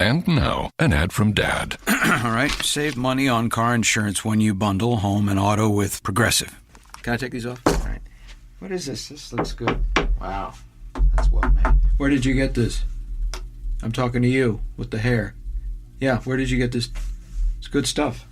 And now, an ad from Dad. All right, save money on car insurance when you bundle home and auto with Progressive. Can I take these off? All right. What is this? This looks good. Wow, that's well made. Where did you get this? I'm talking to you with the hair. Yeah, where did you get this? It's good stuff.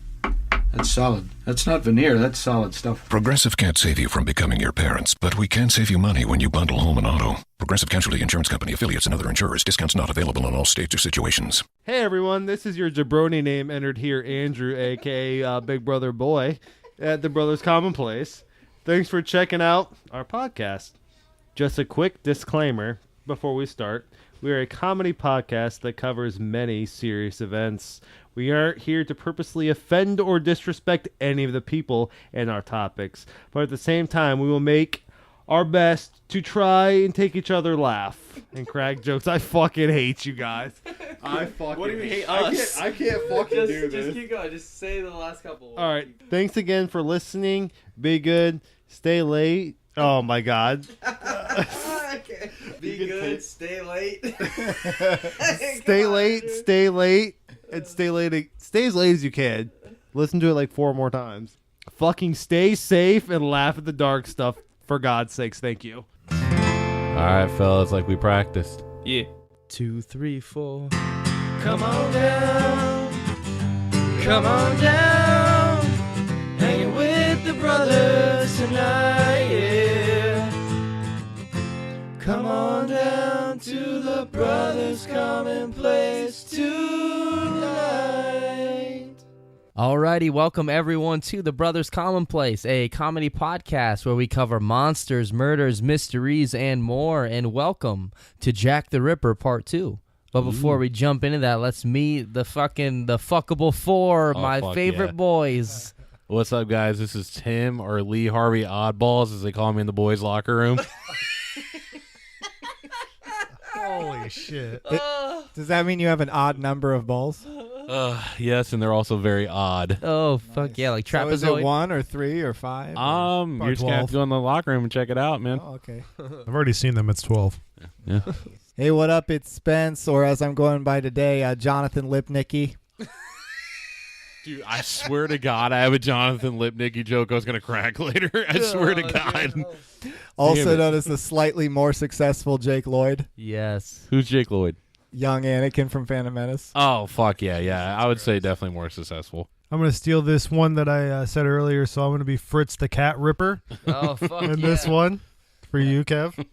That's solid. That's not veneer, that's solid stuff. Progressive can't save you from becoming your parents, but we can save you money when you bundle home and auto. Progressive Casualty Insurance Company, affiliates, and other insurers. Discounts not available in all states or situations. Hey everyone, this is your jabroni name entered here, Andrew, aka Big Brother Boy, at the Brothers Commonplace. Thanks for checking out our podcast. Just a quick disclaimer before we start. We are a comedy podcast that covers many serious events. We aren't here to purposely offend or disrespect any of the people and our topics, but at the same time, we will make our best to try and take each other laugh and crack jokes. I fucking hate you guys. I fucking What do you hate us? I can't fucking do this. Just keep going. Just say the last couple. All right. Thanks again for listening. Be good. Stay late. Oh my God. Okay. Be good. Stay late. Stay late. Stay late. And stay late. Stay as late as you can. Listen to it like 4 more times. Fucking stay safe and laugh at the dark stuff. For God's sakes, thank you. All right, fellas, like we practiced. Yeah. 2, 3, 4. Come on down. Come on down. Hanging with the brothers tonight, yeah. Come on down to the Brothers Commonplace tonight. Alrighty, welcome everyone to the Brothers Commonplace, a comedy podcast where we cover monsters, murders, mysteries, and more. And welcome to Jack the Ripper Part 2. But before we jump into that, let's meet the fuckable four, my favorite boys. What's up, guys? This is Tim, or Lee Harvey Oddballs, as they call me in the boys' locker room. Holy shit. Does that mean you have an odd number of balls? Yes, and they're also very odd. Oh, fuck yeah, like trapezoid. So is it 1 or 3 or 5? You're just going to have to go in the locker room and check it out, man. Oh, okay. I've already seen them. It's 12. Yeah. Hey, what up? It's Spence, or as I'm going by today, Jonathan Lipnicki. Dude, I swear to God, I have a Jonathan Lipnicki joke I was going to crack later. I swear to God. Also known as the slightly more successful Jake Lloyd. Yes. Who's Jake Lloyd? Young Anakin from Phantom Menace. Oh, fuck yeah. I would say definitely more successful. I'm going to steal this one that I said earlier, so I'm going to be Fritz the Cat Ripper. Oh, fuck and this one for you, Kev.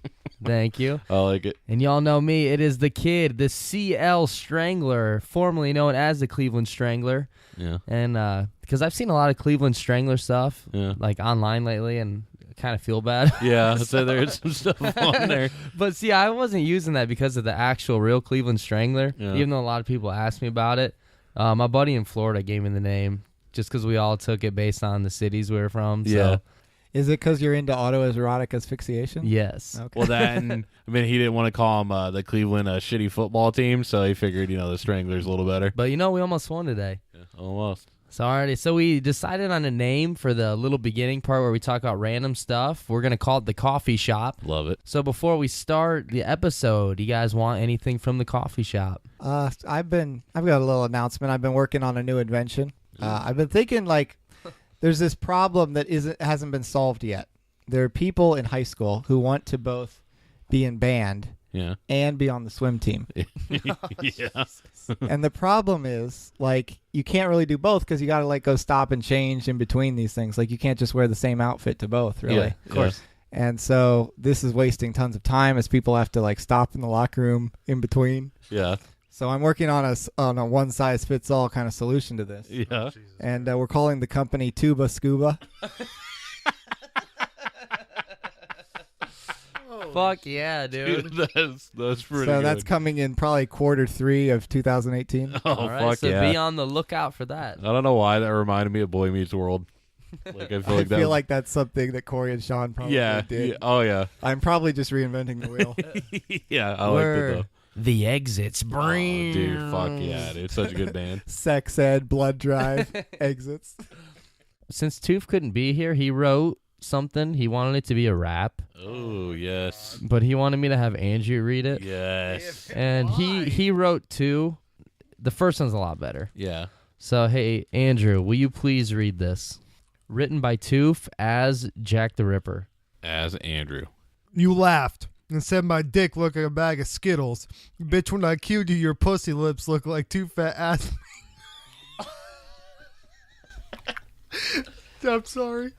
Thank you. I like it. And y'all know me. It is the kid, the CL Strangler, formerly known as the Cleveland Strangler. Yeah. And because I've seen a lot of Cleveland Strangler stuff, like online lately, and kind of feel bad. Yeah, so there's some stuff on there. But see, I wasn't using that because of the actual real Cleveland Strangler, even though a lot of people asked me about it. My buddy in Florida gave me the name just because we all took it based on the cities we were from. Yeah. So. Is it because you're into autoerotic asphyxiation? Yes. Okay. Well, then, I mean, he didn't want to call him the Cleveland shitty football team, so he figured, the Stranglers a little better. But, we almost won today. Yeah, almost. So we decided on a name for the little beginning part where we talk about random stuff. We're going to call it The Coffee Shop. Love it. So before we start the episode, you guys want anything from The Coffee Shop? I've got a little announcement. I've been working on a new invention. I've been thinking, there's this problem that hasn't been solved yet. There are people in high school who want to both be in band and be on the swim team. Yeah. And the problem is, you can't really do both because you got to, go stop and change in between these things. You can't just wear the same outfit to both, really. Yeah, of course. And so this is wasting tons of time as people have to, stop in the locker room in between. Yeah. So I'm working on a one-size-fits-all kind of solution to this. Yeah. And we're calling the company Tuba Scuba. Fuck yeah, dude. That's pretty So good. that's coming in probably Q3 of 2018. Oh, All right, fuck so yeah. be on the lookout for that. I don't know why that reminded me of Boy Meets World. I feel like that's something that Corey and Sean probably did. Yeah. Oh, yeah. I'm probably just reinventing the wheel. Yeah, I liked it, though. The Exits. Oh, dude, fuck yeah, dude. Such a good band. Sex Ed, Blood Drive, Exits. Since Toof couldn't be here, he wrote something. He wanted it to be a rap. Oh, yes. But he wanted me to have Andrew read it. Yes. And he wrote 2. the first one's a lot better. Yeah. So, hey, Andrew, will you please read this? Written by Toof as Jack the Ripper. As Andrew. You laughed and said my dick looked like a bag of Skittles. Bitch, when I cued you, your pussy lips look like two fat ass. I'm sorry.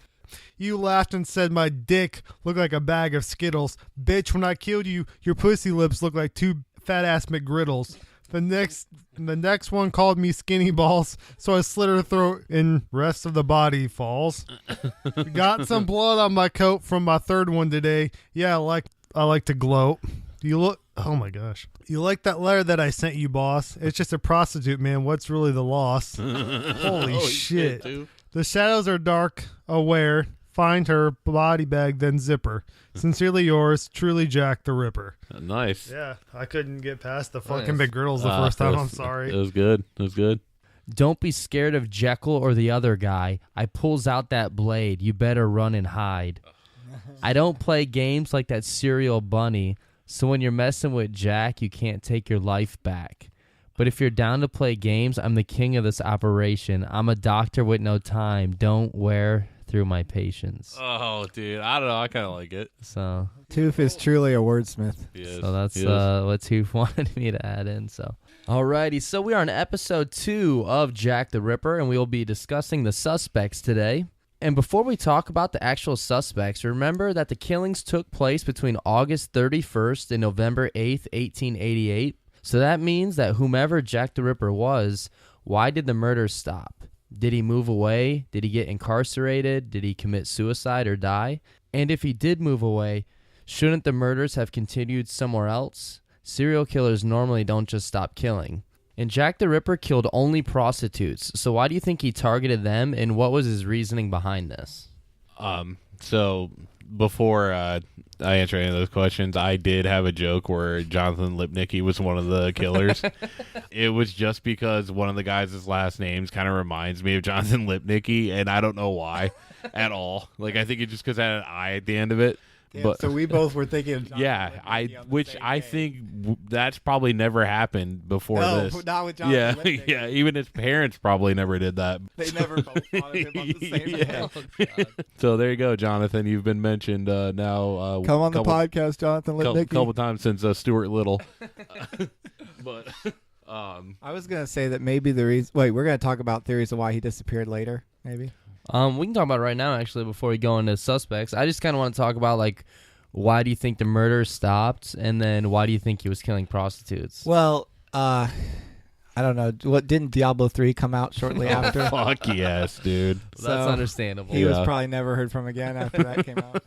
You laughed and said my dick looked like a bag of Skittles. Bitch, when I killed you, your pussy lips look like two fat ass McGriddles. The next one called me skinny balls, so I slit her throat and rest of the body falls. Got some blood on my coat from my third one today. Yeah, I like to gloat. You look, oh my gosh. You like that letter that I sent you, boss? It's just a prostitute, man. What's really the loss? Holy shit. Dude. The shadows are dark, aware. Find her, body bag, then zipper. Sincerely yours, truly Jack the Ripper. Nice. Yeah, I couldn't get past the fucking Nice. McGriddles the first time. I'm sorry. It was good. It was good. Don't be scared of Jekyll or the other guy. I pulls out that blade. You better run and hide. I don't play games like that cereal bunny, so when you're messing with Jack, you can't take your life back. But if you're down to play games, I'm the king of this operation. I'm a doctor with no time. Don't wear through my patience. Oh, dude. I don't know. I kind of like it. So, Toof is truly a wordsmith. He is. so that's He is. what Toof wanted me to add in. So, alrighty. So we are on episode 2 of Jack the Ripper, and we will be discussing the suspects today. And before we talk about the actual suspects, remember that the killings took place between August 31st and November 8th, 1888. So that means that whomever Jack the Ripper was, why did the murders stop? Did he move away? Did he get incarcerated? Did he commit suicide or die? And if he did move away, shouldn't the murders have continued somewhere else? Serial killers normally don't just stop killing. And Jack the Ripper killed only prostitutes. So why do you think he targeted them, and what was his reasoning behind this? So before I answer any of those questions, I did have a joke where Jonathan Lipnicki was one of the killers. It was just because one of the guys' last names kind of reminds me of Jonathan Lipnicki, and I don't know why at all. Like, I think it's just because it had an I at the end of it. Damn, But so we both were thinking of Jonathan yeah, Lipnicki on the which same I day. think that's probably never happened before No, this. not with Yeah, Jonathan Lipnicki. yeah. Even his parents probably never did that. They never both thought of him on the same Yeah. day. So there you go, Jonathan. You've been mentioned now. Come on the couple- podcast, Jonathan Lipnicki. couple times since Stuart Little. But I was going to say that maybe the reason... Wait, we're going to talk about theories of why he disappeared later, maybe? We can talk about it right now, actually, before we go into suspects. I just kind of want to talk about, like, why do you think the murder stopped, and then why do you think he was killing prostitutes? Well, I don't know. What didn't Diablo 3 come out shortly after? fuck yes, dude. That's so understandable. He was Yeah. probably never heard from again after that came out.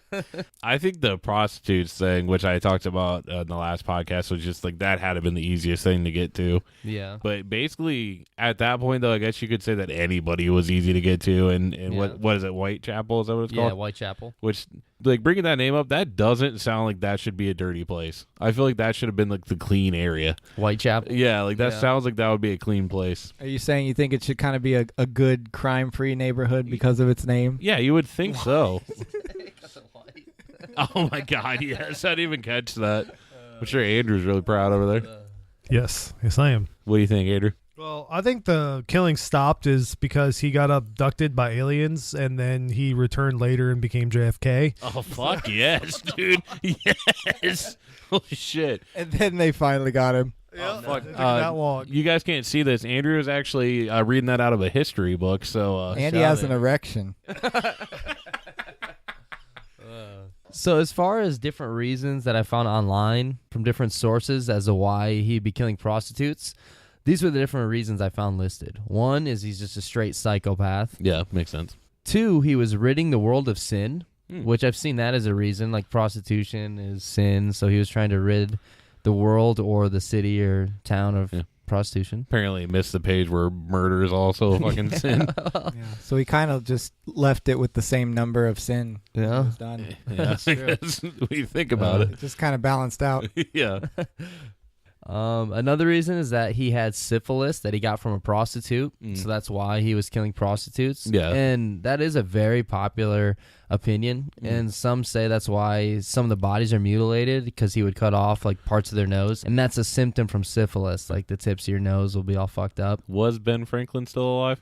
I think the prostitutes thing, which I talked about in the last podcast, was just like that had to have been the easiest thing to get to. Yeah. But basically, at that point, though, I guess you could say that anybody was easy to get to. And Yeah. what is it, Whitechapel? Is that what it's Yeah, called? Whitechapel. Which, like, bringing that name up, that doesn't sound like that should be a dirty place. I feel like that should have been, like, the clean area. Whitechapel. Yeah, like, that Yeah. sounds like that would be a clean place. Are you saying you think it should kind of be a good crime-free neighborhood because of its name? Yeah, you would think so. Oh, my God, yes. I didn't even catch that. I'm sure Andrew's really proud over there. Yes, I am. What do you think, Andrew? Well, I think the killing stopped is because he got abducted by aliens and then he returned later and became JFK. Oh, fuck yes, dude. Yes. Holy shit. And then they finally got him. Yeah, fuck. it took that long. You guys can't see this. Andrew is actually reading that out of a history book. So, And he shout has out. an erection. So as far as different reasons that I found online from different sources as to why he'd be killing prostitutes, these were the different reasons I found listed. One is he's just a straight psychopath. Yeah, makes sense. 2, he was ridding the world of sin, which I've seen that as a reason. Like prostitution is sin, so he was trying to rid the world or the city or town of prostitution. Apparently, missed the page where murder is also a fucking sin. Yeah. So he kind of just left it with the same number of sin. Yeah. It was done. Yeah, I guess when you think about It just kind of balanced out. it. Yeah. Another reason is that he had syphilis that he got from a prostitute, so that's why he was killing prostitutes. Yeah. And that is a very popular opinion, and some say that's why some of the bodies are mutilated, because he would cut off like parts of their nose, and that's a symptom from syphilis. Like the tips of your nose will be all fucked up. Was Ben Franklin still alive?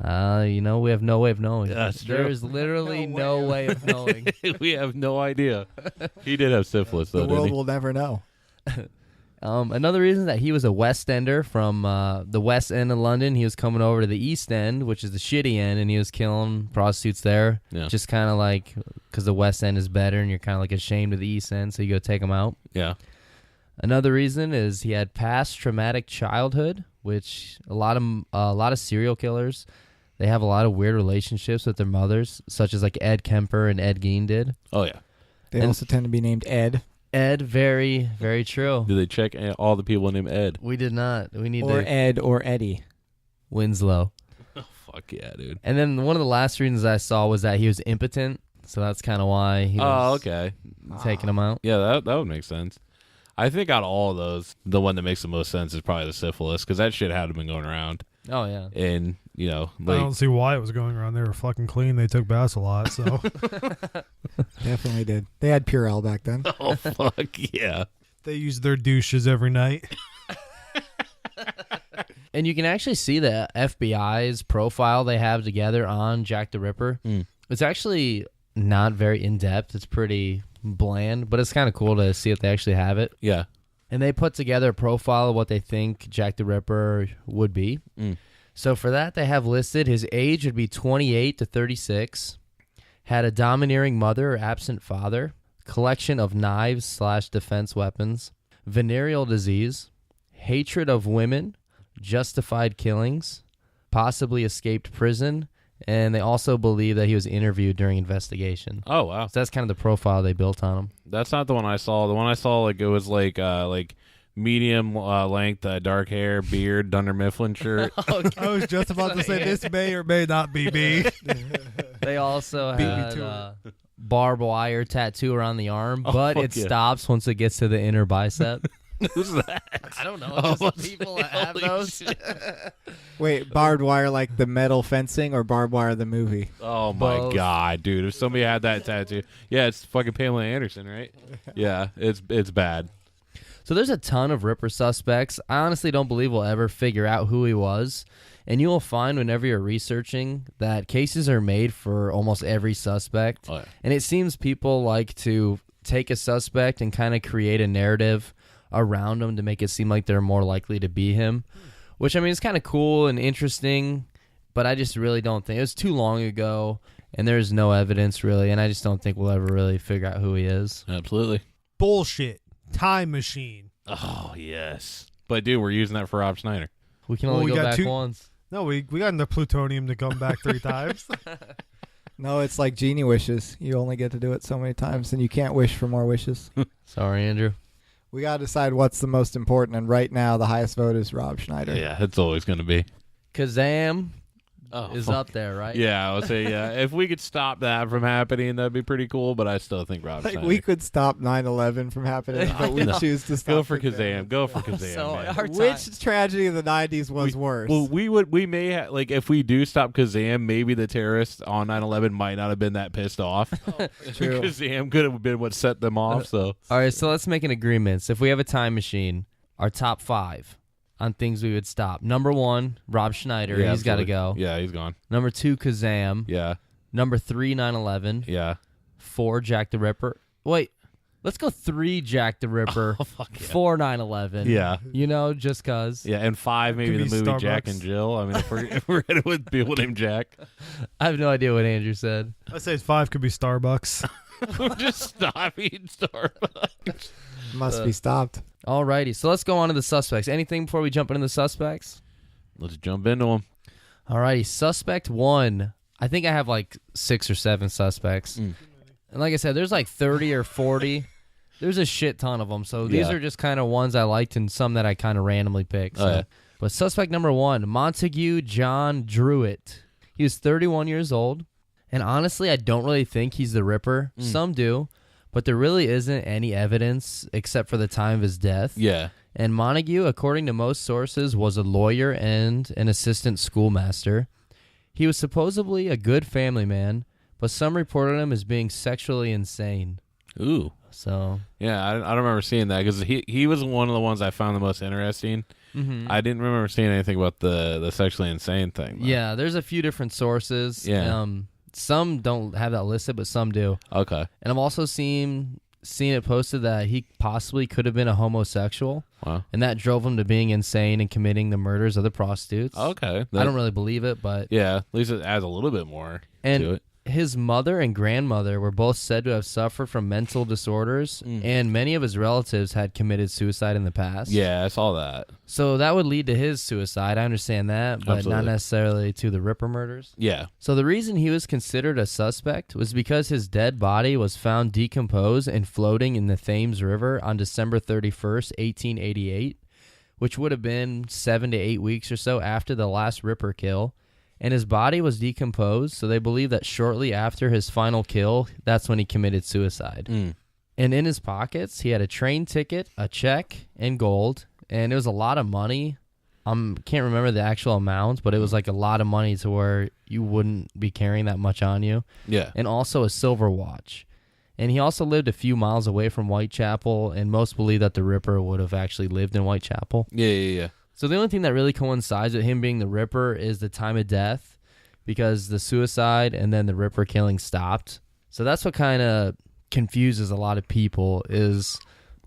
We have no way of knowing. That's true. There's literally no way of knowing. We have no idea. He did have syphilis, though, The didn't world he? will never know. Another reason is that he was a West Ender from the West End of London. He was coming over to the East End, which is the shitty end, and he was killing prostitutes there. Yeah. Just kind of like, because the West End is better, and you're kind of like ashamed of the East End, so you go take him out. Yeah. Another reason is he had past traumatic childhood, which a lot of serial killers, they have a lot of weird relationships with their mothers, such as like Ed Kemper and Ed Gein did. Oh, yeah. They also tend to be named Ed. Ed, very, very true. Did they check all the people named Ed? We did not. We need Or to. Ed or Eddie. Winslow. Oh, fuck yeah, dude. And then one of the last reasons I saw was that he was impotent, so that's kind of why he was okay. taking him out. Yeah, that would make sense. I think out of all of those, the one that makes the most sense is probably the syphilis, because that shit had been going around. Oh, yeah. And, you know, I like, don't see why it was going around. They were fucking clean. They took baths a lot, so Definitely did. They had Purell back then. oh, fuck yeah. they used their douches every night. And you can actually see the FBI's profile they have together on Jack the Ripper. It's actually not very in-depth. It's pretty bland, but it's kind of cool to see if they actually have it. Yeah. And they put together a profile of what they think Jack the Ripper would be. So for that, they have listed his age would be 28 to 36, had a domineering mother or absent father, collection of knives / defense weapons, venereal disease, hatred of women, justified killings, possibly escaped prison, and they also believe that he was interviewed during investigation. Oh, wow. So that's kind of the profile they built on him. That's not the one I saw. The one I saw, like, it was like medium length, dark hair, beard, Dunder Mifflin shirt. I was just about to say this may or may not be me. They also Beat me had to barbed wire tattoo around the arm, Oh, but fuck it yeah. stops once it gets to the inner bicep. Who's that? I don't know. Oh, Just people that have holy those. shit. Wait, barbed wire like the metal fencing or barbed wire the movie? Oh, my Both. God, dude. If somebody had that tattoo. Yeah, it's fucking Pamela Anderson, right? Yeah, it's bad. So there's a ton of Ripper suspects. I honestly don't believe we'll ever figure out who he was. And you will find whenever you're researching that cases are made for almost every suspect. Oh, yeah. And it seems people like to take a suspect and kind of create a narrative around him to make it seem like they're more likely to be him. Which, I mean, it's kind of cool and interesting, but I just really don't think. It was too long ago, and there's no evidence, really, and I just don't think we'll ever really figure out who he is. Absolutely. Bullshit. Time machine. Oh, yes. But, dude, we're using that for Rob Schneider. We can Well, only we go got back two- once. No, we got enough plutonium to come back 3 times. No, it's like genie wishes. You only get to do it so many times, and you can't wish for more wishes. Sorry, Andrew. We got to decide what's the most important, and right now the highest vote is Rob Schneider. Yeah, it's always going to be. Kazam Oh, is fuck. up there, right? Yeah, I would say, yeah. If we could stop that from happening, that'd be pretty cool, but I still think Rob Like, Schneider. we could stop 9/11 from happening, but we know. choose to stop. Go for Kazam. Kazam. Go for Kazam, So man. our time- Which tragedy of the 90s was worse? Well, we may have, like, if we do stop Kazam, maybe the terrorists on 9/11 might not have been that pissed off. True. Kazam could have been what set them off, so. All right, so let's make an agreement. So if we have a time machine, our top 5 on things we would stop. Number 1, Rob Schneider. Yeah, He's got to absolutely. go. Yeah, he's gone. Number 2, Kazam. Yeah, Number 3, 9/11. yeah. 4, Jack the Ripper. Wait, let's go 3, Jack the Ripper. Oh, fuck yeah. 4, 9/11. Yeah. You know, just cause. Yeah, and 5, maybe Could the be movie Jack Starbucks. and Jill. I mean, if we're in it with people named Jack. I have no idea what Andrew said. I say 5 could be Starbucks. Just stop eating Starbucks. Must be stopped. Alrighty, so let's go on to the suspects. Anything before we jump into the suspects? Let's jump into them. Alrighty, suspect 1. I think I have like 6 or 7 suspects. And like I said, there's like 30 or 40. There's a shit ton of them. So these Yeah. are just kind of ones I liked and some that I kind of randomly picked. So. Oh, yeah. But suspect number 1, Montague John Druitt. He was 31 years old. And honestly, I don't really think he's the Ripper. Some do. But there really isn't any evidence except for the time of his death. Yeah. And Montague, according to most sources, was a lawyer and an assistant schoolmaster. He was supposedly a good family man, but some reported him as being sexually insane. Ooh. So Yeah, I don't remember seeing that because he was one of the ones I found the most interesting. I didn't remember seeing anything about the sexually insane thing, though. yeah, there's a few different sources. Yeah. Some don't have that listed, but some do. Okay. And I've also seen it posted that he possibly could have been a homosexual. Wow. And that drove him to being insane and committing the murders of the prostitutes. Okay. I don't really believe it, but... Yeah, at least it adds a little bit more to And it. his mother and grandmother were both said to have suffered from mental disorders, and many of his relatives had committed suicide in the past. Yeah, I saw that. So that would lead to his suicide. I understand that, but Absolutely. not necessarily to the Ripper murders. Yeah. So the reason he was considered a suspect was because his dead body was found decomposed and floating in the Thames River on December 31st, 1888, which would have been 7 to 8 weeks or so after the last Ripper kill. And his body was decomposed, so they believe that shortly after his final kill, that's when he committed suicide. And in his pockets, he had a train ticket, a check, and gold, and it was a lot of money. Can't remember the actual amount, but it was like a lot of money to where you wouldn't be carrying that much on you. Yeah. And also a silver watch. And he also lived a few miles away from Whitechapel, and most believe that the Ripper would have actually lived in Whitechapel. Yeah. So the only thing that really coincides with him being the Ripper is the time of death, because the suicide and then the Ripper killing stopped. So that's what kind of confuses a lot of people, is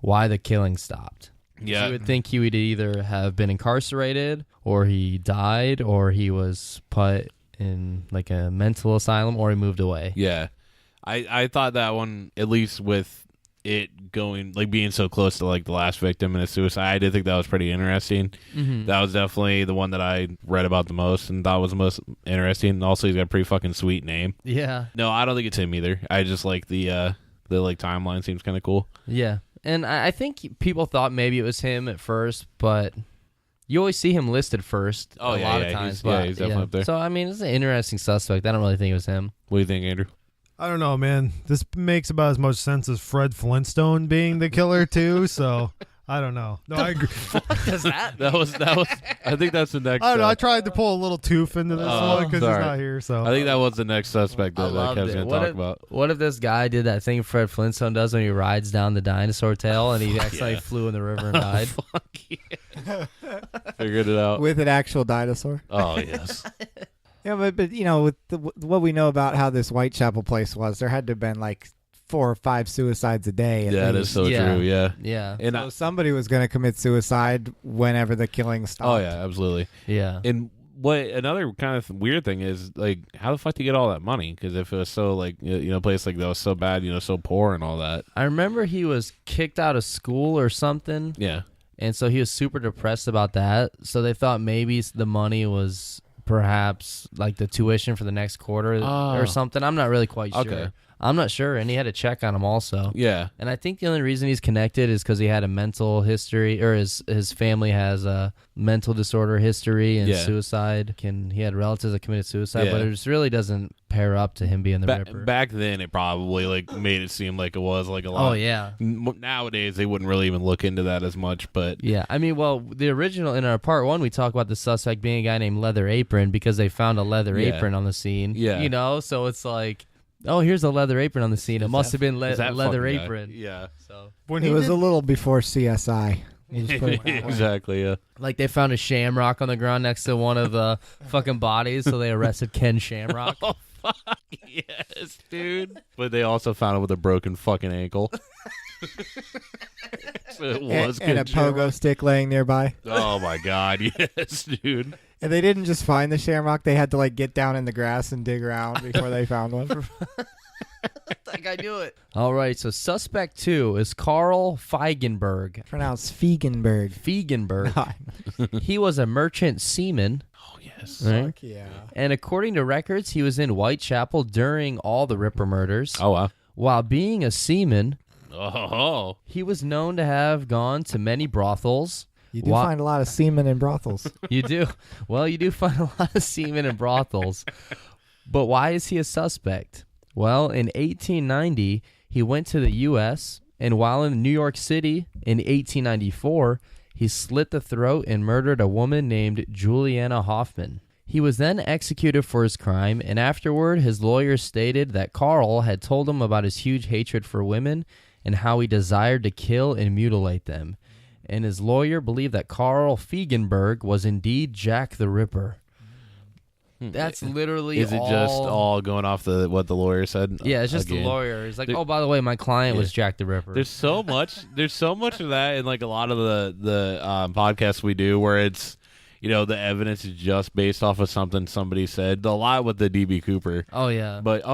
why the killing stopped. Yeah. You would think he would either have been incarcerated, or he died, or he was put in like a mental asylum, or he moved away. Yeah. I thought that one, at least with it going, like being so close to like the last victim and his suicide, I did think that was pretty interesting. That was definitely the one that I read about the most and thought was the most interesting. And also, he's got a pretty fucking sweet name. Yeah. No, I don't think it's him either. I just like the like timeline seems kind of cool. Yeah. And I think people thought maybe it was him at first, but you always see him listed first a lot of times. He's definitely up there. So, I mean, it's an interesting suspect. I don't really think it was him. What do you think, Andrew? I don't know, man. This makes about as much sense as Fred Flintstone being the killer too. So I don't know. No, I agree. Does that? That was. I think that's the next. I don't know. I tried to pull a little tooth into this one because he's sorry. not here. So I think that was the next suspect that Kev's going to talk about. What if this guy did that thing Fred Flintstone does when he rides down the dinosaur tail and he accidentally flew in the river and died? Fuck yeah. Figured it out. With an actual dinosaur. Oh, yes. Yeah, but you know, with what we know about how this Whitechapel place was, there had to have been like 4 or 5 suicides a day. Yeah, that is so true. Yeah. Yeah. And So somebody was going to commit suicide whenever the killing stopped. oh, yeah, absolutely. Yeah. And what another kind of weird thing is, like, how the fuck do you get all that money? Because if it was so, like, you know, a place like that was so bad, you know, so poor and all that. I remember he was kicked out of school or something. Yeah. And so he was super depressed about that. So they thought maybe the money was perhaps like the tuition for the next quarter or something. I'm not really quite sure. Okay. I'm not sure. And he had a check on him also. Yeah. And I think the only reason he's connected is because he had a mental history, or his family has a mental disorder history and suicide. He had relatives that committed suicide, but it just really doesn't pair up to him being the Ripper. Back then, it probably like made it seem like it was like a lot. Oh, yeah. Nowadays, they wouldn't really even look into that as much, but Yeah, I mean, well, the original, in our part 1, we talk about the suspect being a guy named Leather Apron because they found a leather apron on the scene. Yeah. You know, so it's like, oh, here's a leather apron on the scene. It must have been is that leather fucking guy. apron. Yeah. So, when It was a little before CSI. You just put it that way. Exactly, yeah. like, they found a shamrock on the ground next to one of the fucking bodies, so they arrested Ken Shamrock. Oh, fuck, yes, dude. But they also found him with a broken fucking ankle. So it was and a good. pogo stick laying nearby. Oh, my God, yes, dude. And they didn't just find the shamrock; they had to like get down in the grass and dig around before they found one. Like, I knew it. All right, so suspect 2 is Carl Feigenberg. Pronounced Feigenberg. Feigenberg. He was a merchant seaman. Oh, yes. Right? Fuck yeah. And according to records, he was in Whitechapel during all the Ripper murders. Oh, wow. While being a seaman, Oh. he was known to have gone to many brothels. You do find a lot of semen in brothels. You do. Well, you do find a lot of seamen in brothels. But why is he a suspect? Well, in 1890, he went to the U.S., and while in New York City in 1894, he slit the throat and murdered a woman named Juliana Hoffman. He was then executed for his crime, and afterward his lawyers stated that Carl had told him about his huge hatred for women and how he desired to kill and mutilate them. And his lawyer believed that Carl Feigenberg was indeed Jack the Ripper. That's literally Is it just all going off what the lawyer said? Yeah, it's just again? the lawyer. It's like, oh, by the way, my client was Jack the Ripper. There's so much of that in like a lot of the podcasts we do where it's, the evidence is just based off of something somebody said. A lot with the DB Cooper. Oh yeah. But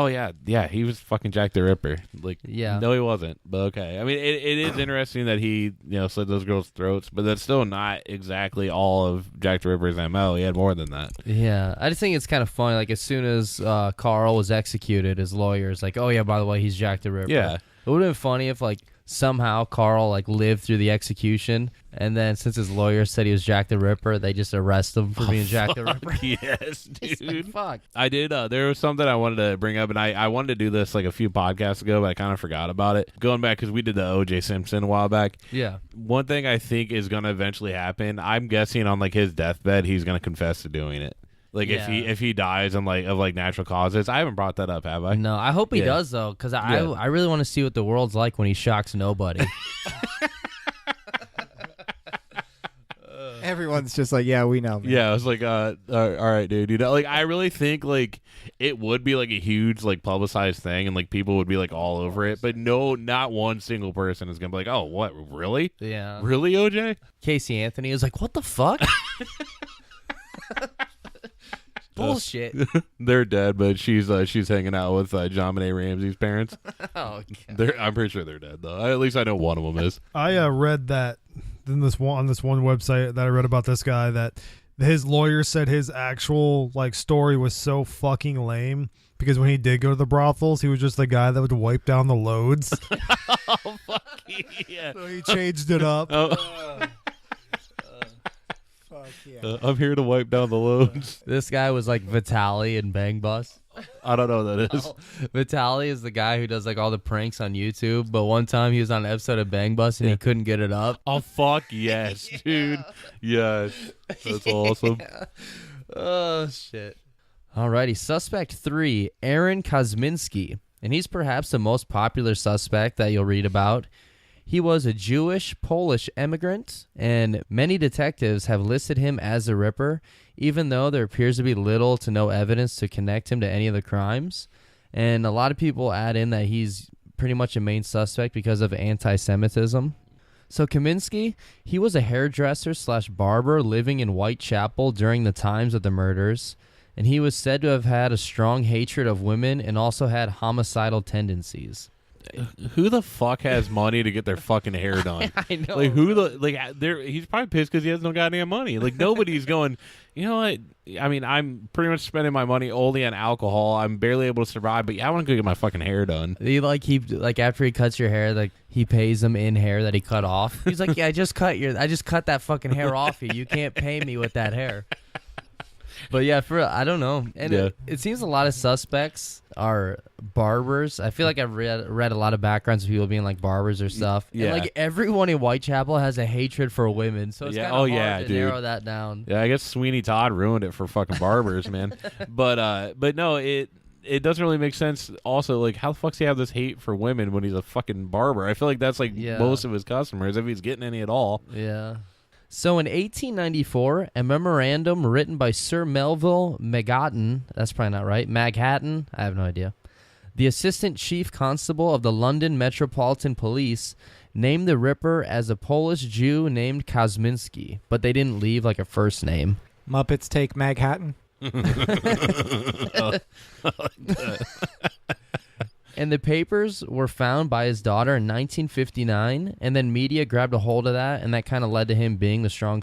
he was fucking Jack the Ripper. Like, yeah. No, he wasn't. But okay. I mean, it is interesting that he slit those girls' throats, but that's still not exactly all of Jack the Ripper's MO. He had more than that. Yeah, I just think it's kind of funny. Like as soon as Carl was executed, his lawyer's like, "Oh yeah, by the way, he's Jack the Ripper." Yeah. It would have been funny if like somehow Carl like lived through the execution, and then since his lawyer said he was Jack the Ripper, they just arrest him for being Jack the Ripper. Yes, dude. Like, fuck. I did. There was something I wanted to bring up, and I wanted to do this like a few podcasts ago, but I kind of forgot about it. Going back because we did the O.J. Simpson a while back. Yeah. One thing I think is going to eventually happen. I'm guessing on like his deathbed, he's going to confess to doing it. Like if he dies of natural causes. I haven't brought that up, have I? No, I hope he does though, because I really want to see what the world's like when he shocks nobody. Everyone's just like, yeah, we know, man. Yeah, I was like, all right, dude. Like I really think like it would be like a huge like publicized thing, and like people would be like all over it. But no, not one single person is gonna be like, oh, what, really? Yeah. Really, OJ? Casey Anthony is like, what the fuck? Bullshit. They're dead, but she's hanging out with John Benet Ramsey's parents. Oh, God. I'm pretty sure they're dead though. At least I know one of them is. I read that on this one website that I read about this guy that his lawyer said his actual like story was so fucking lame because when he did go to the brothels, he was just the guy that would wipe down the loads. Oh fuck yeah! So he changed it up. Yeah. I'm here to wipe down the loads. This guy was like Vitaly in Bang Bus. I don't know what that is. Oh, Vitaly is the guy who does like all the pranks on YouTube. But one time he was on an episode of Bang Bus and he couldn't get it up. Oh fuck yes, dude. Yes, that's awesome. Oh shit. Alrighty, suspect 3, Aaron Kosminski, and he's perhaps the most popular suspect that you'll read about. He was a Jewish-Polish immigrant, and many detectives have listed him as the Ripper, even though there appears to be little to no evidence to connect him to any of the crimes. And a lot of people add in that he's pretty much a main suspect because of anti-Semitism. So Kaminsky, he was a hairdresser/barber living in Whitechapel during the times of the murders, and he was said to have had a strong hatred of women and also had homicidal tendencies. Who the fuck has money to get their fucking hair done? I know. Like he's probably pissed because he has no goddamn money. Like nobody's going, you know what? I mean, I'm pretty much spending my money only on alcohol. I'm barely able to survive, but yeah, I want to go get my fucking hair done. He after he cuts your hair, like he pays him in hair that he cut off. He's like, yeah, I just cut that fucking hair off you. You can't pay me with that hair. But yeah, I don't know. And it seems a lot of suspects are barbers. I feel like I've read a lot of backgrounds of people being like barbers or stuff. Yeah. And like everyone in Whitechapel has a hatred for women. So it's kind of hard to narrow that down. Yeah, I guess Sweeney Todd ruined it for fucking barbers, man. But no, it doesn't really make sense. Also, like, how the fuck does he have this hate for women when he's a fucking barber? I feel like that's like most of his customers, if he's getting any at all. Yeah. So in 1894, a memorandum written by Sir Melville Maghattan, that's probably not right, Maghattan, I have no idea, the Assistant Chief Constable of the London Metropolitan Police, named the Ripper as a Polish Jew named Kosminski, but they didn't leave like a first name. Muppets Take Manhattan. And the papers were found by his daughter in 1959, and then media grabbed a hold of that, and that kind of led to him being the strong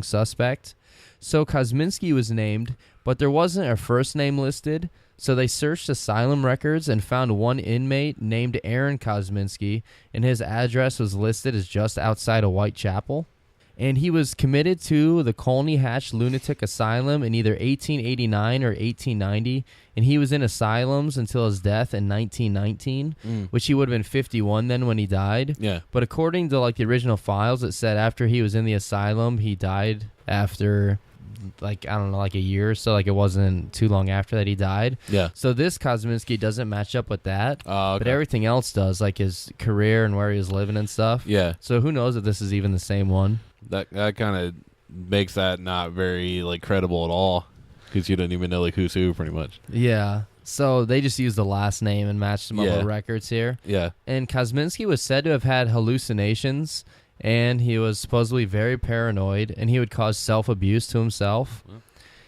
suspect. So Kosminski was named, but there wasn't a first name listed, so they searched asylum records and found one inmate named Aaron Kosminski, and his address was listed as just outside of Whitechapel. And he was committed to the Colney Hatch Lunatic Asylum in either 1889 or 1890. And he was in asylums until his death in 1919, which he would have been 51 then when he died. Yeah. But according to like the original files, it said after he was in the asylum, he died after like, I don't know, like a year or so. Like it wasn't too long after that he died. Yeah. So this Kosminski doesn't match up with that. Okay. But everything else does, like his career and where he was living and stuff. Yeah. So who knows if this is even the same one. That kind of makes that not very like credible at all, because you don't even know like who's who pretty much. Yeah. So they just used the last name and matched some other records here. Yeah. And Kosminski was said to have had hallucinations, and he was supposedly very paranoid, and he would cause self-abuse to himself.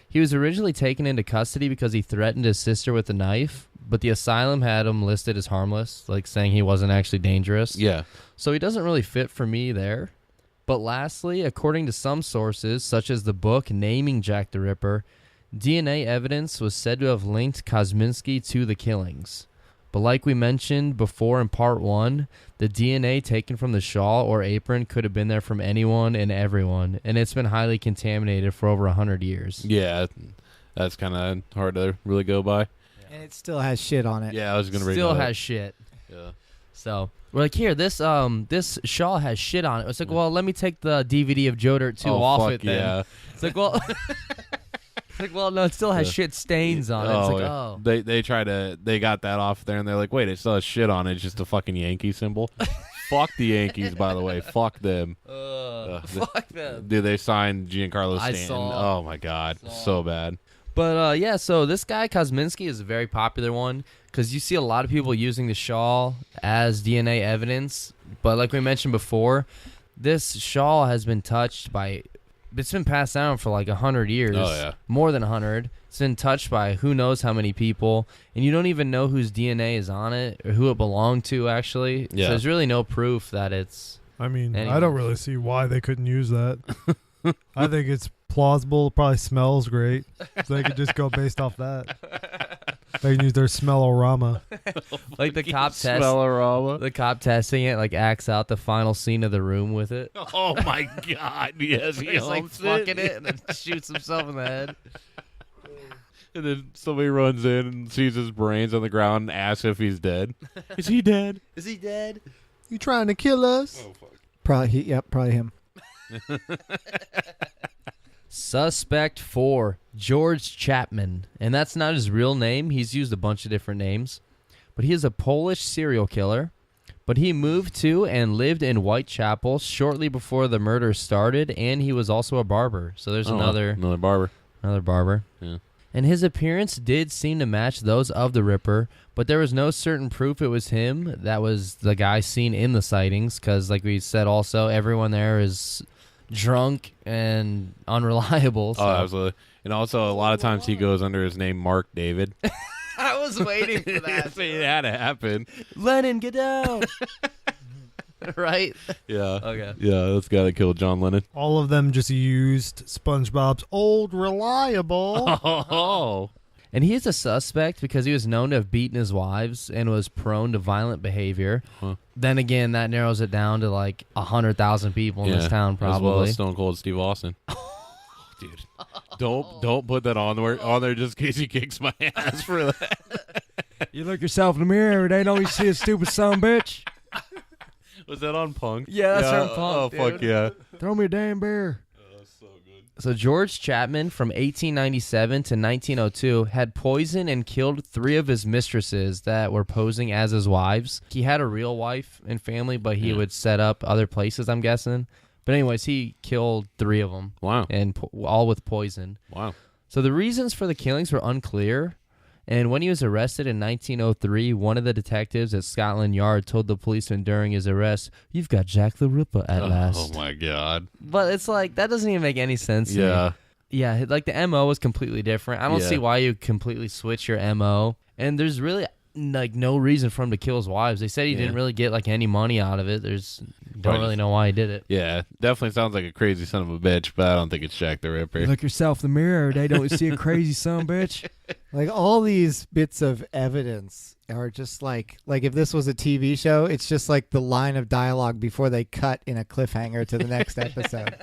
He was originally taken into custody because he threatened his sister with a knife, but the asylum had him listed as harmless, like saying he wasn't actually dangerous. Yeah. So he doesn't really fit for me there. But lastly, according to some sources, such as the book naming Jack the Ripper, DNA evidence was said to have linked Kosminski to the killings. But like we mentioned before in part 1, the DNA taken from the shawl or apron could have been there from anyone and everyone, and it's been highly contaminated for over 100 years. Yeah. That's kind of hard to really go by. And it still has shit on it. Yeah, I was going to read Still that. has shit. Yeah. So we're like, here, this shawl has shit on it. It's like, well, let me take the DVD of Joe Dirt 2 off fuck it then. yeah. It's like, well, no, it still has shit stains on it. It's like, oh. They got that off there, and they're like, wait, it still has shit on it. It's just a fucking Yankee symbol. Fuck the Yankees, by the way. Fuck them. Fuck them. Dude, they signed Giancarlo I Stanton. saw. Oh my god, so bad. But yeah, so this guy Kosminski is a very popular one because you see a lot of people using the shawl as DNA evidence. But like we mentioned before, this shawl has been touched by, it's been passed down for like 100 years. Oh, yeah. More than 100. It's been touched by who knows how many people, and you don't even know whose DNA is on it or who it belonged to, actually. Yeah. So there's really no proof that it's... I mean, Anyway. I don't really see why they couldn't use that. I think it's plausible. It probably smells great. So they could just go based off that. They can use their smell-o-rama. Like the cop test. Smell-o-rama. The cop testing it, like, acts out the final scene of The Room with it. Oh my god, yes, he He's like humps fucking it and then shoots himself in the head. And then somebody runs in and sees his brains on the ground and asks if he's dead. Is he dead? Is he dead? You trying to kill us? Probably him. Suspect 4, George Chapman. And that's not his real name. He's used a bunch of different names. But he is a Polish serial killer. But he moved to and lived in Whitechapel shortly before the murder started, and he was also a barber. So there's another barber. Another barber. Yeah. And his appearance did seem to match those of the Ripper, but there was no certain proof it was him that was the guy seen in the sightings, because like we said also, everyone there is drunk and unreliable. So. Oh, absolutely. And also, a lot of times he goes under his name Mark David. I was waiting for that. It had to happen. Lennon, get down. Right? Yeah. Okay. Yeah, that's got to kill John Lennon. All of them just used SpongeBob's old reliable. Oh. And he is a suspect because he was known to have beaten his wives and was prone to violent behavior. Huh. Then again, that narrows it down to like 100,000 people in this town, As well probably. as Stone Cold Steve Austin. Dude, don't put that on there just in case he kicks my ass for that. You look yourself in the mirror every day, don't you see a stupid son bitch? Was that on Punk? Yeah, that's from Punk, Oh, fuck yeah. Throw me a damn beer. So George Chapman, from 1897 to 1902, had poisoned and killed 3 of his mistresses that were posing as his wives. He had a real wife and family, but he would set up other places, I'm guessing. But anyways, he killed 3 of them. Wow. And all with poison. Wow. So the reasons for the killings were unclear. And when he was arrested in 1903, one of the detectives at Scotland Yard told the policeman during his arrest, "You've got Jack the Ripper at last." Oh my god. But it's like, that doesn't even make any sense to me. Yeah. Yeah, like the MO was completely different. I don't see why you completely switch your MO. And there's really like no reason for him to kill his wives. They said he didn't really get like any money out of it. Don't really know why he did it. Yeah, definitely sounds like a crazy son of a bitch, but I don't think it's Jack the Ripper. You look yourself in the mirror every day, don't you see a crazy son bitch? Like all these bits of evidence are just like if this was a TV show, it's just like the line of dialogue before they cut in a cliffhanger to the next episode.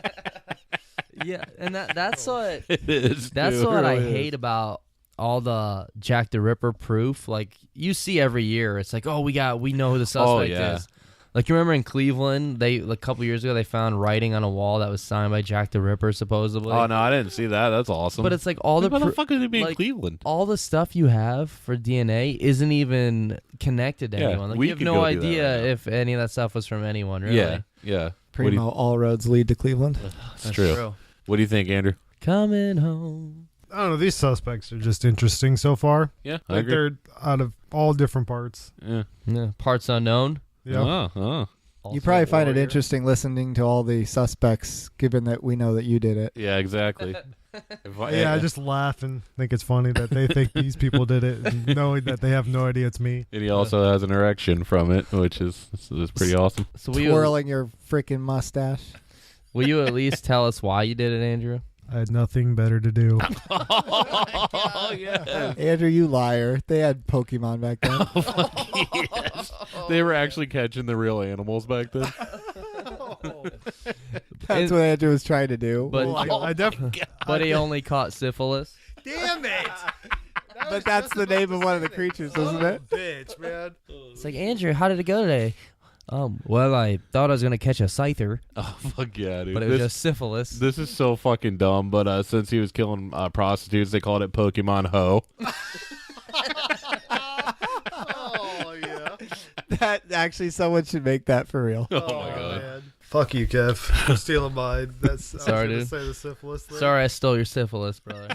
Yeah, and that's what It is. that's too. what It I really is. hate about all the Jack the Ripper proof. Like you see every year, it's like, oh, we know who the suspect yeah. is. Like you remember in Cleveland, a couple years ago they found writing on a wall that was signed by Jack the Ripper supposedly. Oh no, I didn't see that. That's awesome. But it's like all the what the fuck is it be in like, Cleveland? all the stuff you have for DNA isn't even connected to Yeah, anyone. Like we you have could no go do that idea right now. if any of that stuff was from anyone. Really. Yeah, yeah. What do you- Primo, all roads lead to Cleveland. It's true. What do you think, Andrew? Coming home. I don't know. These suspects are just interesting so far. Yeah, I Like agree. they're out of all different parts. Yeah. Yeah, parts unknown. Yeah. Oh. You probably find it interesting listening to all the suspects, given that we know that you did it. Yeah, exactly. Yeah, I just laugh and think it's funny that they think these people did it, and knowing that they have no idea it's me. And he also has an erection from it, which is pretty awesome. So Twirling your freaking mustache. will you at least tell us why you did it, Andrew? I had nothing better to do. Oh yeah. Andrew, you liar. They had Pokemon back then. Yes. They were actually catching the real animals back then. That's what Andrew was trying to do. But I definitely. but he only caught syphilis. Damn it! But that's the name of one of the creatures, isn't it? Bitch, man. It's like, Andrew, how did it go today? Well, I thought I was gonna catch a scyther, Oh fuck yeah, dude. but it was just syphilis. This is so fucking dumb, but since he was killing prostitutes, they called it Pokemon Ho. Oh yeah. That actually, someone should make that for real. Oh my god. Man. Fuck you, Kev. For stealing mine. That's Sorry, I dude. was gonna say the syphilis thing. Sorry, I stole your syphilis, brother.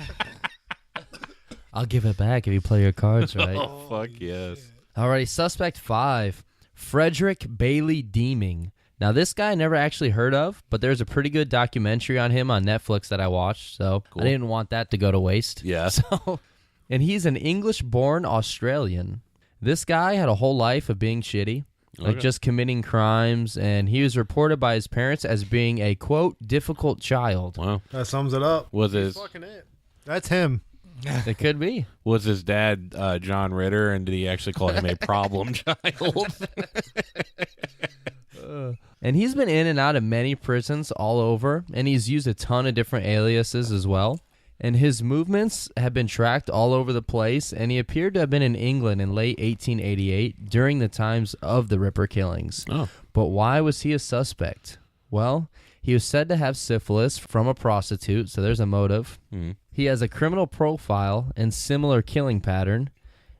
I'll give it back if you play your cards right. Oh fuck yes. Alrighty, suspect 5, Frederick Bailey Deeming. Now, this guy I never actually heard of, but there's a pretty good documentary on him on Netflix that I watched, so Cool. I didn't want that to go to waste. Yeah. So, and he's an English-born Australian. This guy had a whole life of being shitty, like Okay. just committing crimes, and he was reported by his parents as being a, quote, difficult child. Wow. That sums it up. Was his Fucking it. That's him. It could be. was his dad John Ritter, and did he actually call him a problem child? And he's been in and out of many prisons all over, and he's used a ton of different aliases as well. And his movements have been tracked all over the place, and he appeared to have been in England in late 1888 during the times of the Ripper killings. Oh. But why was he a suspect? Well, he was said to have syphilis from a prostitute, so there's a motive. Mhm. He has a criminal profile and similar killing pattern.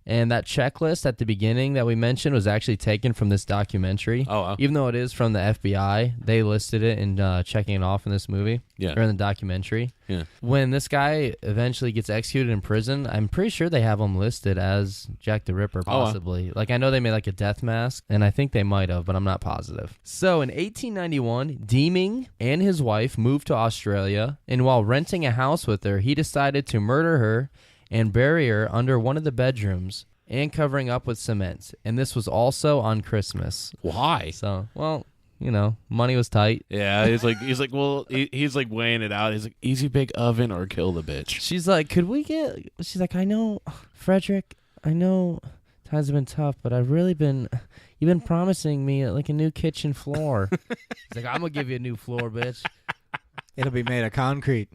And that checklist at the beginning that we mentioned was actually taken from this documentary. Oh, wow. Even though it is from the FBI, they listed it in checking it off in this movie. Yeah. Or in the documentary. Yeah. When this guy eventually gets executed in prison, I'm pretty sure they have him listed as Jack the Ripper, Oh, wow. possibly. Like, I know they made like a death mask, and I think they might have, but I'm not positive. So in 1891, Deeming and his wife moved to Australia, and while renting a house with her, he decided to murder her and bury her under one of the bedrooms and covering up with cement. And this was also on Christmas. Why? So, well, you know, money was tight. Yeah, he's like, well, he's like weighing it out. He's like, easy bake oven or kill the bitch. She's like, she's like, I know, Frederick, I know times have been tough, but you've been promising me like a new kitchen floor. He's like, I'm going to give you a new floor, bitch. It'll be made of concrete.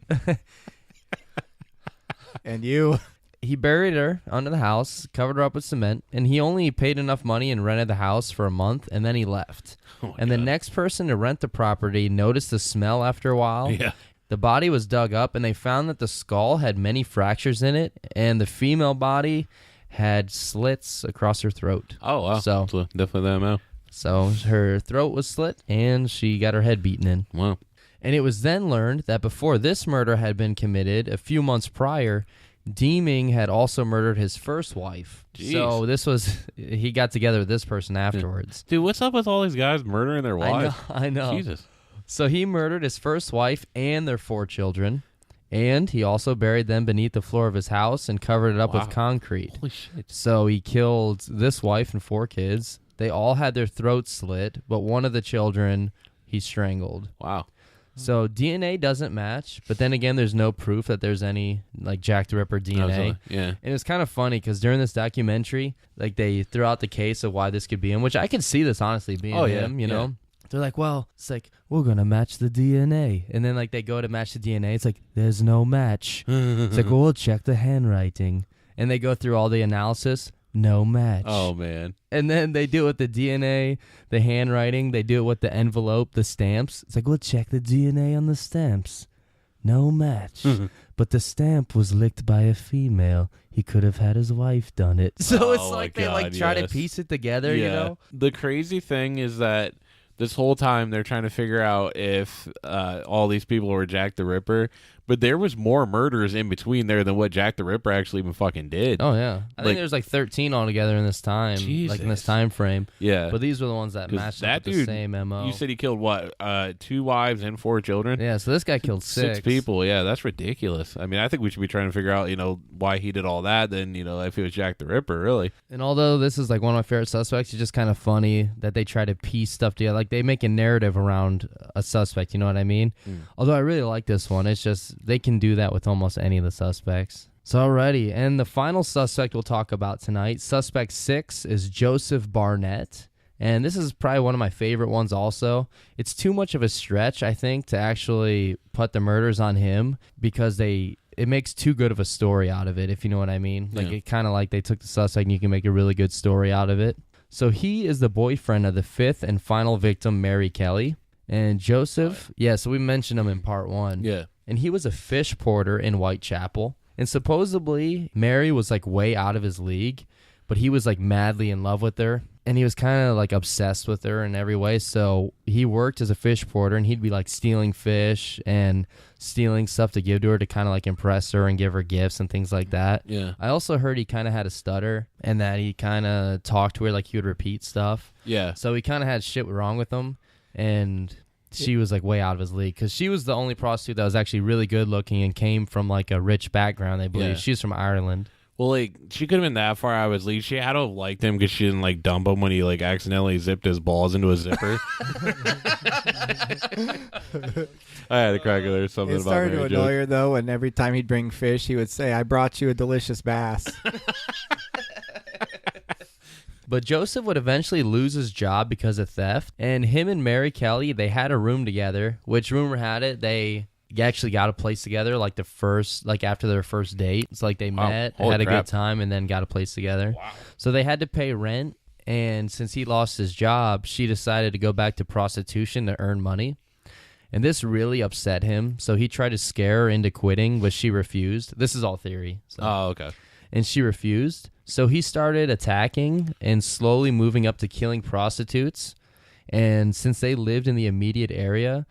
And you. He buried her under the house, covered her up with cement, and he only paid enough money and rented the house for a month, and then he left. Oh my And the God. next person to rent the property noticed the smell after a while. Yeah. The body was dug up, and they found that the skull had many fractures in it, and the female body had slits across her throat. Oh wow. So- definitely that amount. So her throat was slit, and she got her head beaten in. Wow. And it was then learned that before this murder had been committed, a few months prior, Deeming had also murdered his first wife. Jeez. So he got together with this person afterwards. Dude, what's up with all these guys murdering their wives? I know. Jesus. So he murdered his first wife and their 4 children, and he also buried them beneath the floor of his house and covered it up Wow. with concrete. Holy shit. So he killed this wife and 4 kids. They all had their throats slit, but one of the children he strangled. Wow. So DNA doesn't match, but then again, there's no proof that there's any like Jack the Ripper DNA. Absolutely. Yeah. And it was kind of funny because during this documentary, like they threw out the case of why this could be him, which I could see this honestly being Oh, yeah, him, you yeah. know. They're like, well, it's like, we're going to match the DNA. And then, like, they go to match the DNA. It's like, there's no match. It's like, well, we'll check the handwriting. And they go through all the analysis. No match. Oh, man. And then they do it with the DNA, the handwriting. They do it with the envelope, the stamps. It's like, we'll check the DNA on the stamps. No match. But the stamp was licked by a female. He could have had his wife done it. So it's like they like try to piece it together, you know? The crazy thing is that this whole time they're trying to figure out if all these people were Jack the Ripper, but there was more murders in between there than what Jack the Ripper actually even fucking did. Oh yeah, I think there's like 13 altogether in this time, like in this time frame. Yeah, but these were the ones that matched that up with dude, the same MO. You said he killed what? 2 wives and 4 children. Yeah, so this guy killed 6 people. Yeah, that's ridiculous. I mean, I think we should be trying to figure out, why he did all that. Then if it was Jack the Ripper, really. And although this is like one of my favorite suspects, it's just kind of funny that they try to piece stuff together. Like they make a narrative around a suspect. You know what I mean? Although I really like this one. It's just they can do that with almost any of the suspects. So alrighty, and the final suspect we'll talk about tonight, suspect 6, is Joseph Barnett. And this is probably one of my favorite ones also. It's too much of a stretch, I think, to actually put the murders on him because it makes too good of a story out of it, if you know what I mean. Like it kind of like they took the suspect and you can make a really good story out of it. So he is the boyfriend of the 5th and final victim, Mary Kelly. And Joseph, so we mentioned him in part 1. Yeah. And he was a fish porter in Whitechapel. And supposedly, Mary was like way out of his league, but he was like madly in love with her. And he was kind of like obsessed with her in every way. So he worked as a fish porter and he'd be like stealing fish and stealing stuff to give to her to kind of like impress her and give her gifts and things like that. Yeah. I also heard he kind of had a stutter and that he kind of talked to her like he would repeat stuff. Yeah. So he kind of had shit wrong with him. And she was like way out of his league because she was the only prostitute that was actually really good looking and came from like a rich background, they believe. Yeah. She's from Ireland. Well, like, she could have been that far out of his league. She had to have liked him because she didn't, like, dump him when he, like, accidentally zipped his balls into a zipper. I had to crack it. There's something It about started to Mary annoy Jo. her, though, and every time he'd bring fish, he would say, I brought you a delicious bass. But Joseph would eventually lose his job because of theft. And him and Mary Kelly, they had a room together, which rumor had it, they actually got a place together after their first date. It's like they met, had a good time, and then got a place together. Wow. So they had to pay rent. And since he lost his job, she decided to go back to prostitution to earn money. And this really upset him. So he tried to scare her into quitting, but she refused. This is all theory. So. Oh, okay. And she refused. So he started attacking and slowly moving up to killing prostitutes. And since they lived in the immediate area,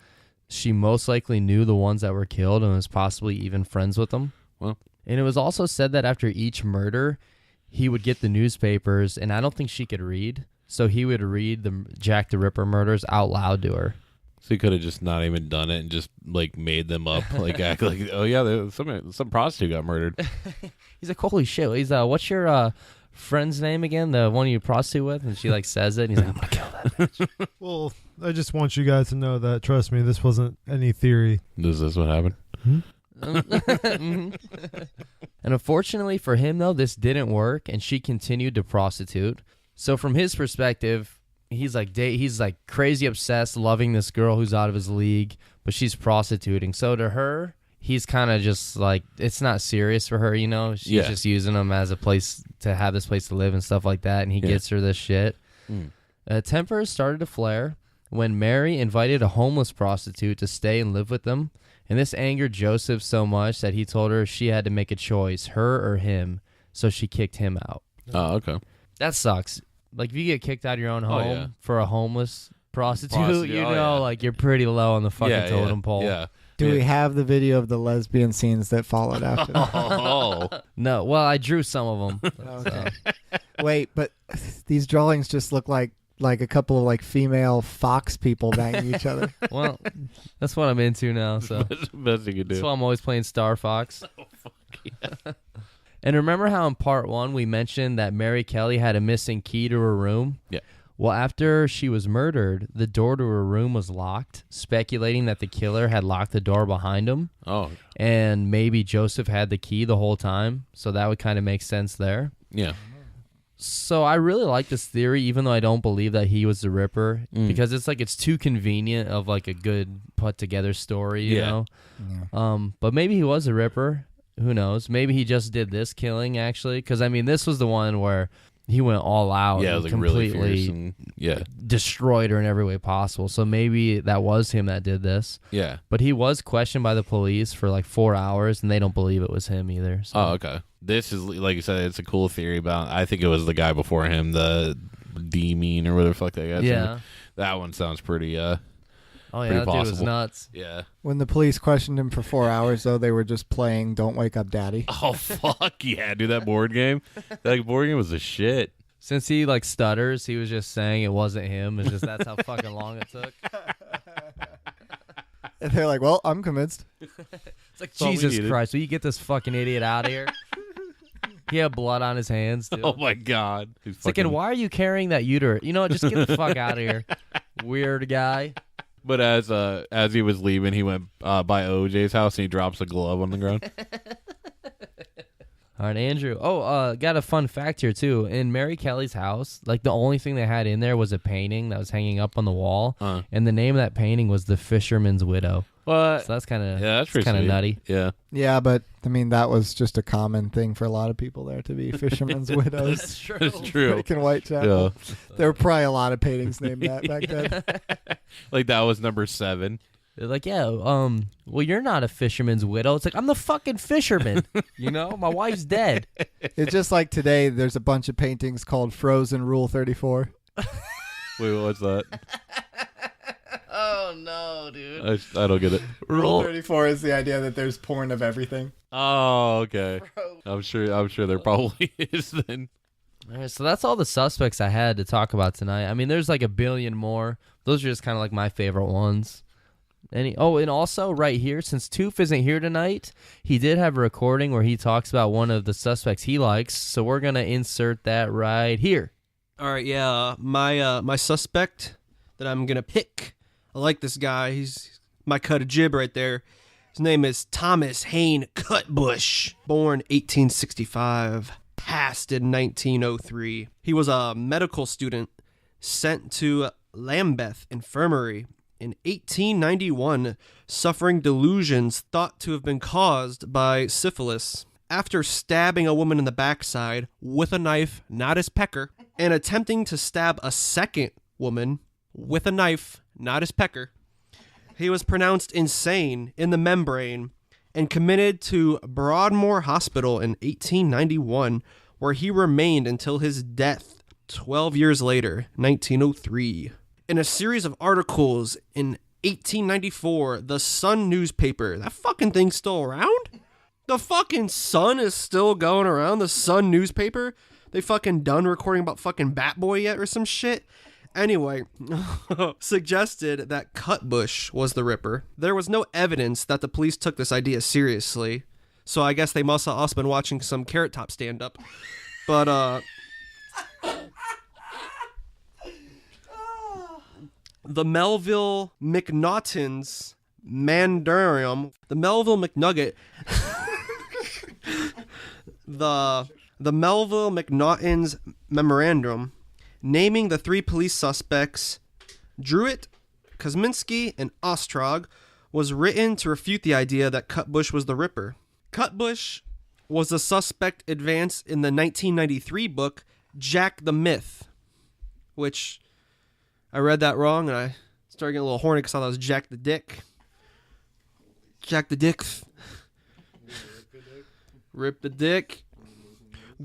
she most likely knew the ones that were killed and was possibly even friends with them. Well, and it was also said that after each murder, he would get the newspapers, and I don't think she could read, so he would read the Jack the Ripper murders out loud to her. so he could have just not even done it and just, like, made them up, like, act like, oh, yeah, some prostitute got murdered. He's like, holy shit. He's what's your friend's name again? The one you prostitute with? And she, like, says it, and he's like, I'm going to kill that bitch. Well, I just want you guys to know that, trust me, this wasn't any theory. Is this what happened? And unfortunately for him, though, this didn't work, and she continued to prostitute. So from his perspective, he's like crazy obsessed, loving this girl who's out of his league, but she's prostituting. So to her, he's kind of just like, it's not serious for her, you know? She's just using him as a place to have this place to live and stuff like that, and he gets her this shit. Tempers started to flare when Mary invited a homeless prostitute to stay and live with them. And this angered Joseph so much that he told her she had to make a choice, her or him, so she kicked him out. Oh, okay. That sucks. Like, if you get kicked out of your own home for a homeless prostitute, you know, like, you're pretty low on the fucking totem pole. Yeah. Do we have the video of the lesbian scenes that followed after that? No, well, I drew some of them. Okay. Wait, but these drawings just look like a couple of like female fox people banging each other. Well, that's what I'm into now. So Best you could do. that's why I'm always playing Star Fox. Oh, fuck yeah. And remember how in part 1 we mentioned that Mary Kelly had a missing key to her room? Yeah. Well, after she was murdered, the door to her room was locked, speculating that the killer had locked the door behind him. Oh. And maybe Joseph had the key the whole time, so that would kind of make sense there. Yeah. So I really like this theory, even though I don't believe that he was the Ripper, because it's too convenient of like a good put together story, you know. Yeah. But maybe he was the Ripper. Who knows? Maybe he just did this killing actually, because I mean, this was the one where he went all out. Yeah, it was and like really completely fierce and destroyed her in every way possible. So maybe that was him that did this. yeah. But he was questioned by the police for like 4 hours, and they don't believe it was him either. So. Oh, okay. This is, like you said, it's a cool theory about. I think it was the guy before him, the D-Mean or whatever the fuck that guy's Yeah. name. That one sounds pretty. Oh yeah, pretty that dude was possible. nuts. Yeah. When the police questioned him for 4 hours, though, they were just playing "Don't Wake Up, Daddy." Oh fuck yeah, dude! That board game, board game was the shit. Since he like stutters, he was just saying it wasn't him. It's just that's how fucking long it took. And they're like, "Well, I'm convinced." It's like, all we Jesus needed. Christ, will you get this fucking idiot out of here? He had blood on his hands, too. Oh my god! He's It's like, and why are you carrying that uterus? You know what? Just get the fuck out of here. Weird guy. But as he was leaving, he went by OJ's house and he drops a glove on the ground. All right, Andrew. Oh, got a fun fact here, too. In Mary Kelly's house, like the only thing they had in there was a painting that was hanging up on the wall. And the name of that painting was The Fisherman's Widow. What? So that's kind of That's pretty kind of sweet. nutty. Yeah. Yeah, but I mean, that was just a common thing for a lot of people there to be fishermen's widows. That's true. It's true. Back in Whitechapel. Yeah. There were probably a lot of paintings named that back then. Like that was number 7. They're like, yeah, well, you're not a fisherman's widow. It's like, I'm the fucking fisherman. You know, my wife's dead. It's just like today, there's a bunch of paintings called Frozen Rule 34. Wait, what's that? Oh, no, dude. I don't get it. Rule 34 is the idea that there's porn of everything. Oh, okay. I'm sure there probably is then. All right, so that's all the suspects I had to talk about tonight. I mean, there's like a billion more. Those are just kind of like my favorite ones. And also right here, since Toof isn't here tonight, he did have a recording where he talks about one of the suspects he likes. So we're gonna insert that right here. All right, yeah. My suspect that I'm gonna pick. I like this guy. He's my cut of jib right there. His name is Thomas Hayne Cutbush, born 1865, passed in 1903. He was a medical student sent to Lambeth Infirmary in 1891, suffering delusions thought to have been caused by syphilis. After stabbing a woman in the backside with a knife, not his pecker, and attempting to stab a second woman with a knife, not his pecker, he was pronounced insane in the membrane and committed to Broadmoor Hospital in 1891, where he remained until his death 12 years later, 1903. In a series of articles in 1894, the Sun newspaper, that fucking thing's still around? The fucking Sun is still going around, the Sun newspaper? They fucking done recording about fucking Batboy yet or some shit? Anyway, suggested that Cutbush was the Ripper. There was no evidence that the police took this idea seriously, so I guess they must have also been watching some Carrot Top stand-up. But, the Melville McNaughton's Mandarium, the Melville McNugget, the Melville McNaughton's Memorandum, naming the 3 police suspects, Druitt, Kosminski, and Ostrog, was written to refute the idea that Cutbush was the Ripper. Cutbush was the suspect advanced in the 1993 book Jack the Myth, which I read that wrong and I started getting a little horny because I thought that was Jack the Dick. Jack the Dick. Rip the dick.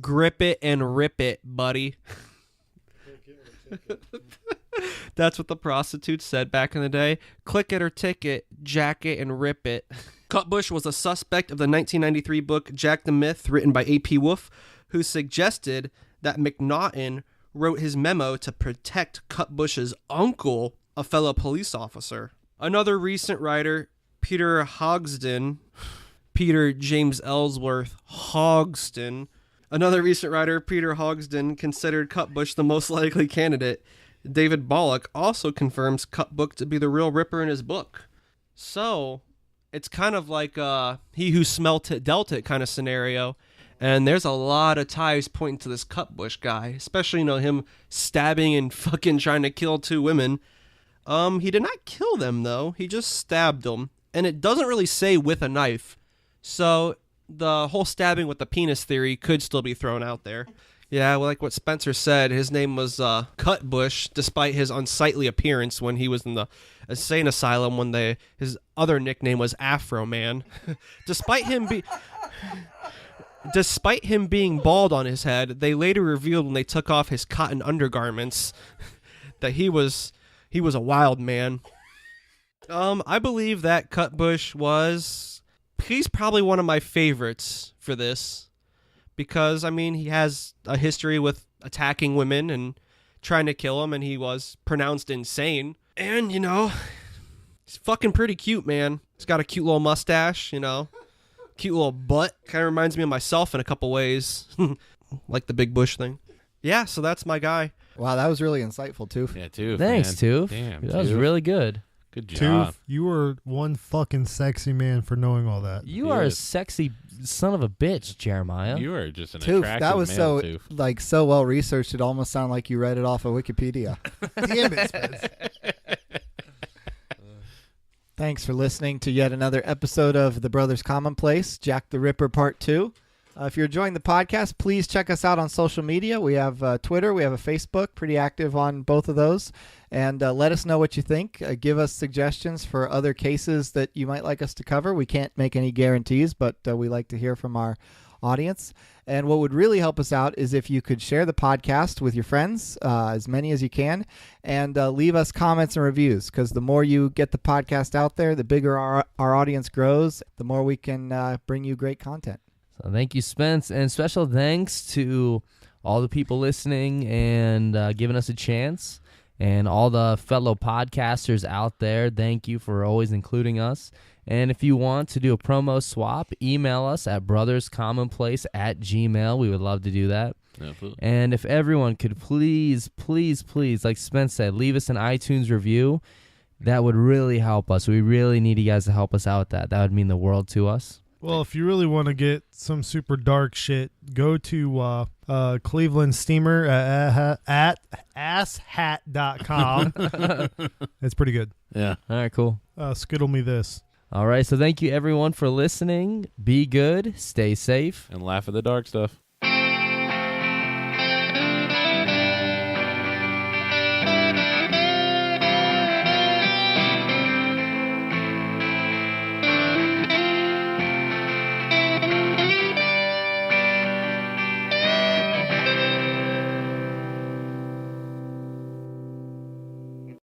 Grip it and rip it, buddy. That's what the prostitutes said back in the day. Click it or tick it, jack it and rip it. Cutbush was a suspect of the 1993 book Jack the Myth, written by A.P. Wolf, who suggested that McNaughton wrote his memo to protect Cutbush's uncle, a fellow police officer. Another recent writer, Peter Hogsden, Peter James Ellsworth Hogsden, another recent writer, Peter Hogsden, considered Cutbush the most likely candidate. David Bollock also confirms Cutbush to be the real Ripper in his book. So, it's kind of like he who smelt it dealt it kind of scenario. And there's a lot of ties pointing to this Cutbush guy, especially, him stabbing and fucking trying to kill 2 women. He did not kill them, though. He just stabbed them. And it doesn't really say with a knife. So the whole stabbing with the penis theory could still be thrown out there. Yeah, well, like what Spencer said, his name was Cutbush, despite his unsightly appearance when he was in the insane asylum when his other nickname was Afro Man. Despite him being bald on his head, they later revealed when they took off his cotton undergarments that he was a wild man. I believe that Cutbush he's probably one of my favorites for this. Because, he has a history with attacking women and trying to kill them, and he was pronounced insane. And, he's fucking pretty cute, man. He's got a cute little mustache, cute little butt. Kind of reminds me of myself in a couple ways. Like the big bush thing. Yeah, so that's my guy. Wow, that was really insightful, too. Yeah, Toof. Thanks, Toof. Damn, that was Toof. really good. Good job. Toof, you were one fucking sexy man for knowing all that. You are a sexy son of a bitch, Jeremiah. You are just an Toof, attractive that was male, Toof. so well researched. It almost sounded like you read it off of Wikipedia. Damn it, Spence. Thanks for listening to yet another episode of The Brothers Commonplace, Jack the Ripper Part 2. If you're enjoying the podcast, please check us out on social media. We have Twitter, we have a Facebook, pretty active on both of those. And let us know what you think. Give us suggestions for other cases that you might like us to cover. We can't make any guarantees, but we like to hear from our audience. And what would really help us out is if you could share the podcast with your friends, as many as you can, and leave us comments and reviews, because the more you get the podcast out there, the bigger our audience grows, the more we can bring you great content. So thank you, Spence, and special thanks to all the people listening and giving us a chance, and all the fellow podcasters out there. Thank you for always including us. And if you want to do a promo swap, email us at brotherscommonplace@gmail.com. We would love to do that. Absolutely. And if everyone could please, like Spence said, leave us an iTunes review, that would really help us. We really need you guys to help us out with that. That would mean the world to us. Well, if you really want to get some super dark shit, go to Cleveland Steamer at asshat.com. It's pretty good. Yeah. All right, cool. Skittle me this. All right, so thank you everyone for listening. Be good, stay safe, And laugh at the dark stuff.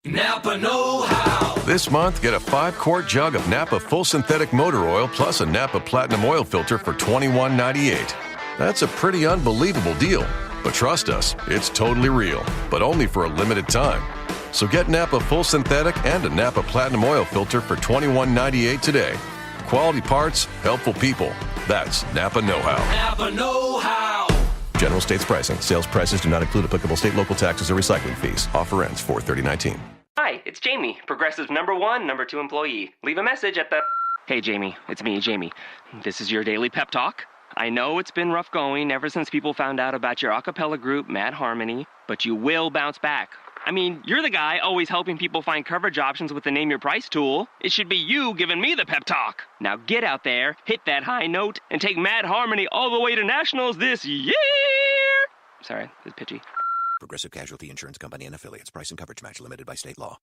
Napa know-how. This month, get a 5-quart jug of Napa Full Synthetic Motor Oil plus a Napa Platinum Oil Filter for $21.98. That's a pretty unbelievable deal. But trust us, it's totally real, but only for a limited time. So get Napa Full Synthetic and a Napa Platinum Oil Filter for $21.98 today. Quality parts, helpful people. That's Napa know-how. Napa know-how. General States pricing. Sales prices do not include applicable state, local taxes, or recycling fees. Offer ends 4/30/19. Hi, it's Jamie, Progressive's number 2 employee. Leave a message at the... Hey, Jamie, it's me, Jamie. This is your daily pep talk. I know it's been rough going ever since people found out about your a cappella group, Mad Harmony, but you will bounce back. I mean, you're the guy always helping people find coverage options with the Name Your Price tool. It should be you giving me the pep talk. Now get out there, hit that high note, and take Mad Harmony all the way to nationals this year! Sorry, it's pitchy. Progressive Casualty Insurance Company and Affiliates. Price and coverage match limited by state law.